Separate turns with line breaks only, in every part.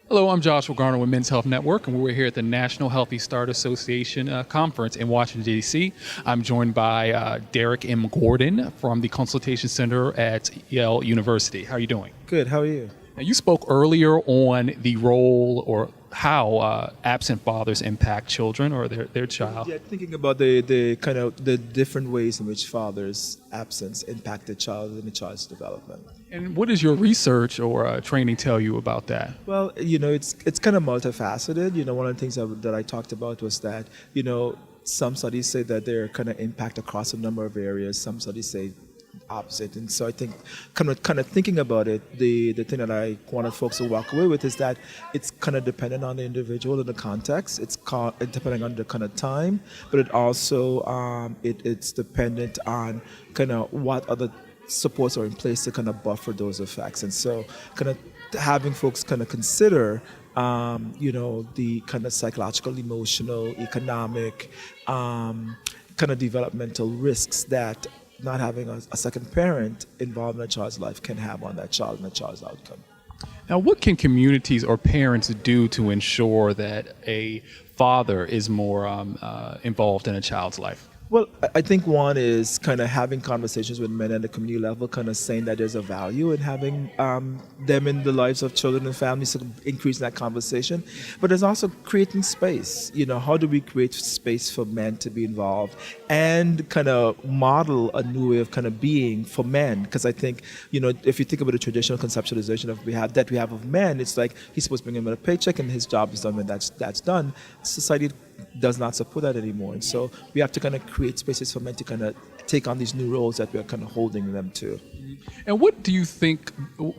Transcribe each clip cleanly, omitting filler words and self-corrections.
Hello, I'm Joshua Garner with Men's Health Network, and we're here at the National Healthy Start Association conference in Washington, D.C. I'm joined by Derrick M. Gordon from the Consultation Center at Yale University. How are you doing?
Good. How are you?
Now, you spoke earlier on the role or how absent fathers impact children or their child.
Yeah, thinking about the kind of the different ways in which fathers' absence impact the child and the child's development.
And what does your research or training tell you about that?
Well, it's kind of multifaceted. One of the things that I talked about was that some studies say that they're kind of impact across a number of areas. Some studies say opposite. And so I think kind of thinking about it, the thing that I wanted folks to walk away with is that it's kind of dependent on the individual and the context. It's depending on the kind of time, but it also it's dependent on kind of what other supports are in place to kind of buffer those effects. And so kind of having folks kind of consider the kind of psychological, emotional, economic, kind of developmental risks that not having a second parent involved in a child's life can have on that child and the child's outcome.
Now, what can communities or parents do to ensure that a father is more involved in a child's life?
Well, I think one is kind of having conversations with men at the community level, kind of saying that there's a value in having them in the lives of children and families, to increase that conversation. But there's also creating space. How do we create space for men to be involved and kind of model a new way of kind of being for men? Because I think, if you think about the traditional conceptualization we have of men, it's like he's supposed to bring him a paycheck and his job is done when that's done. Society does not support that anymore. And so we have to kind of create spaces for men to kind of take on these new roles that we're kind of holding them to.
And what do you think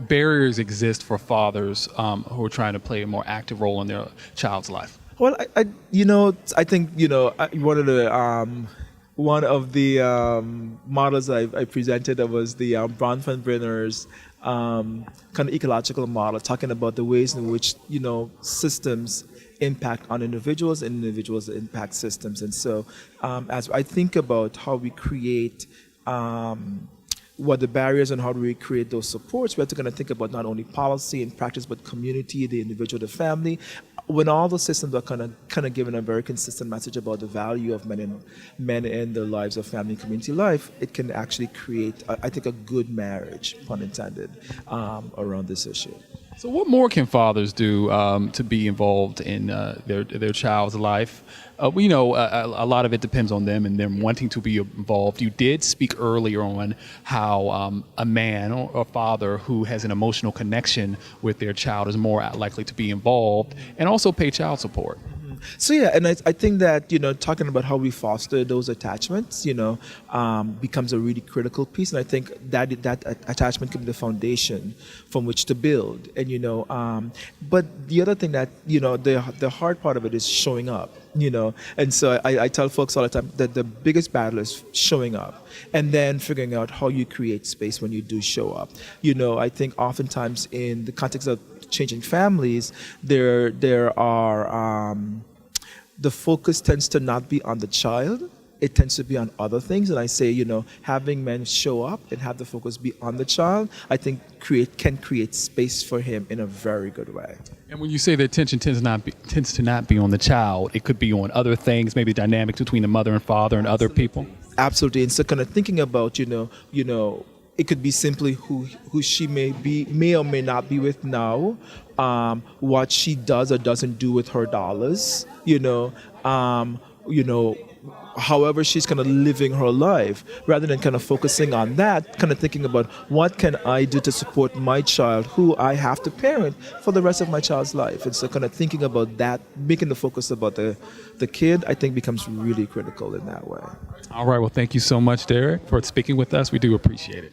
barriers exist for fathers who are trying to play a more active role in their child's life?
Well, I think one of the models I presented was the Bronfenbrenner's kind of ecological model, talking about the ways in which systems impact on individuals and individuals impact systems. And so as I think about how we create what the barriers and how do we create those supports, we have to kind of think about not only policy and practice, but community, the individual, the family. When all the systems are kind of given a very consistent message about the value of men in the lives of family and community life, it can actually create, I think, a good marriage, pun intended, around this issue.
So what more can fathers do to be involved in their child's life? We know a lot of it depends on them and them wanting to be involved. You did speak earlier on how a man or a father who has an emotional connection with their child is more likely to be involved and also pay child support.
So yeah, and I think that talking about how we foster those attachments, becomes a really critical piece, and I think that attachment can be the foundation from which to build. And but the other thing that the hard part of it is showing up. And so I tell folks all the time that the biggest battle is showing up, and then figuring out how you create space when you do show up. I think oftentimes in the context of changing families, there are the focus tends to not be on the child. It tends to be on other things. And I say, having men show up and have the focus be on the child, I think can create space for him in a very good way.
And when you say the attention tends to not be on the child, it could be on other things, maybe dynamics between the mother and father and other people.
Absolutely. And so kind of thinking about, it could be simply who she may or may not be with now, what she does or doesn't do with her dollars, however she's kind of living her life, rather than kind of focusing on that, kind of thinking about what can I do to support my child who I have to parent for the rest of my child's life. And so kind of thinking about that, making the focus about the kid, I think becomes really critical in that way.
All right. Well, thank you so much, Derrick, for speaking with us. We do appreciate it.